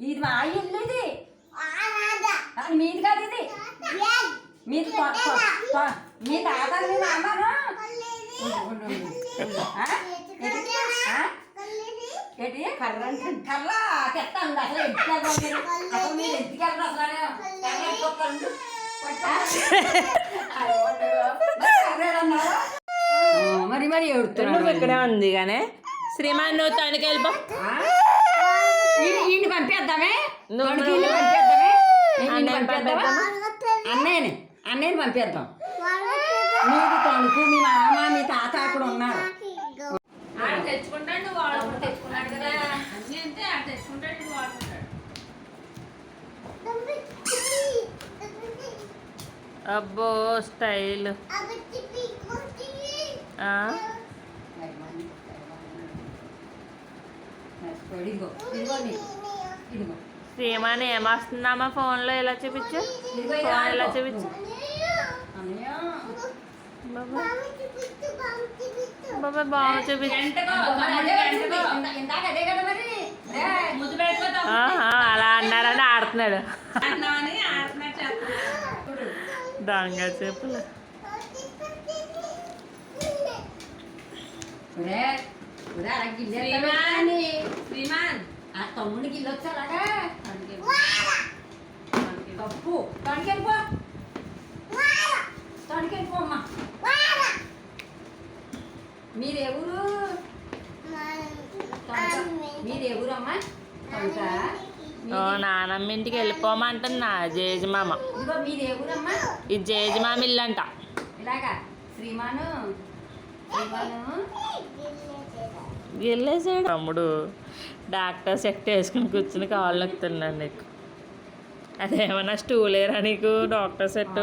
ఇది మా ఇల్లు ఇది మీది కాదు ఇది మీది మీ తాత మీ మామను ఏంటి కర్ర కర్ర తెస్తాను అసలు అసలు మీరు ఎందుకు మరి మరి నువ్వు ఇక్కడే ఉంది కానీ శ్రీమాన్ నువ్వు తనకి వెళ్ళిపో. ఈయన పంపేద్దామే అన్నయ్యని పంపేద్దాం. మీరు తణుకు మీ మామ మీ తాత అక్కడ ఉన్నారు. తెచ్చుకుంటాడు నువ్వు వాడు తెచ్చుకున్నాడు కదా అన్నీ అంటే ఆడ తెచ్చుకుంటాడు నువ్వు వాడుకుంటాడు. అబ్బో స్టైల్ శ్రీమాని ఏమొస్తుందమ్మా ఫోన్లో ఇలా చూపించు. ఫోన్ ఇలా చూపించు బాబా బాగా చూపించు. అలా అన్నారని ఆడుతున్నాడు దొంగ చెప్పులు. ఆ తమ్ముడికి ఇల్లు వచ్చాలాగా తప్పు తణుకెళ్ళిపో తణుకెళ్ళిపో అమ్మా. మీరెవరు మీరెవరమ్మా? నానమ్మ ఇంటికి వెళ్ళిపోమంటున్నా జేజమామ. ఇదిగో మీరెవరమ్మా? ఇది జేజమామ ఇల్లు అంట. ఇలాగా శ్రీమాను వెళ్ళేసాడు తమ్ముడు. డాక్టర్ సెట్ వేసుకుని కూర్చుని కాళ్ళు నొక్కుతున్నాను నీకు. అదేమన్నా స్టూలేరా నీకు డాక్టర్ సెట్?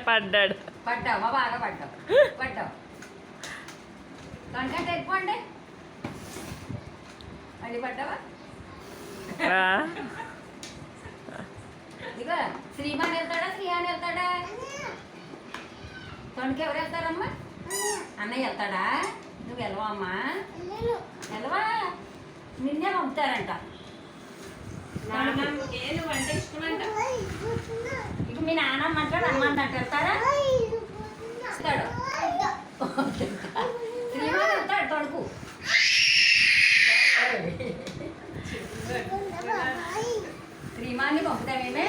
పడ్డాడు. పడ్డావా? బాగా పడ్డావు పడ్డావు. కనుకంటే వెళ్ళిపోండి. మళ్ళీ పడ్డావా? ఇక శ్రీమాన్ వెళ్తాడా శ్రీహాన్ వెళ్తాడా? తణుకు ఎవరు వెళ్తారమ్మా? అన్నయ్య వెళ్తాడా? నువ్వు వెళ్ళవా అమ్మా? వెళ్ళవా? నిన్నే పంపుతారంట. ఇక మీ నాన్నమ్మ అంటాడు అమ్మంట వెళ్తారా? శ్రీమాన్ వెళ్తాడు తణుకు. శ్రీమాన్ని పంపుతామేమే?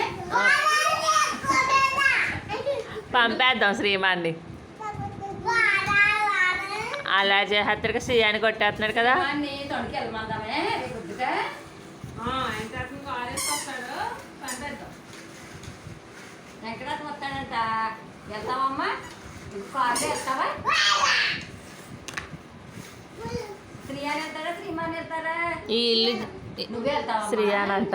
పంపేద్దాం శ్రీమాన్ని. అలా చేస్తాడు శ్రీయాన్ని కొట్టేస్తున్నాడు కదా. తణుకు వెళ్ళమందామే కొద్దిగా. వెంకటాత్మ వస్తాడంట. వెళ్తావమ్మా? కారులో వెళ్తావా? శ్రీయాన్ వెళ్తాడా శ్రీమాన్ వెళ్తాడా? ఈ ఇల్లు నువ్వే వెళ్తావా? శ్రీయాన్ అంట.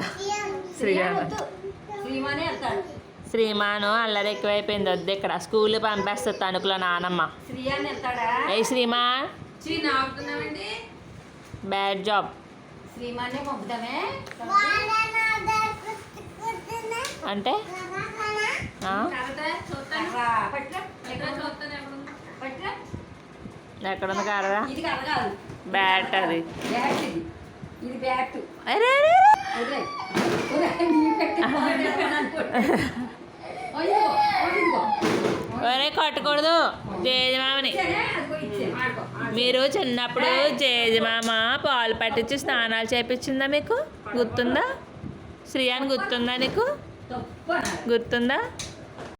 శ్రీమానే వెళ్తాడు. శ్రీమాను అల్లరి ఎక్కువైపోయింది. వద్దు ఇక్కడ స్కూల్ పంపేస్తుంది తణుకులో నానమ్మ. శ్రీయాన్ వెళ్తాడా? ఏ శ్రీమా బ్యాడ్ జాబ్. శ్రీమానే పంపుతామే అంటే ఎక్కడుంది కారదా? బ్యాట్ అది. ఇది బ్యాట్. అరే ఒరే కొట్టకూడదు జేజమామని. మీరు చిన్నప్పుడు జేజమామ పాలు పట్టించి స్నానాలు చేయించిందా మీకు? గుర్తుందా? శ్రీయాన్ గుర్తుందా నీకు? గుర్తుందా?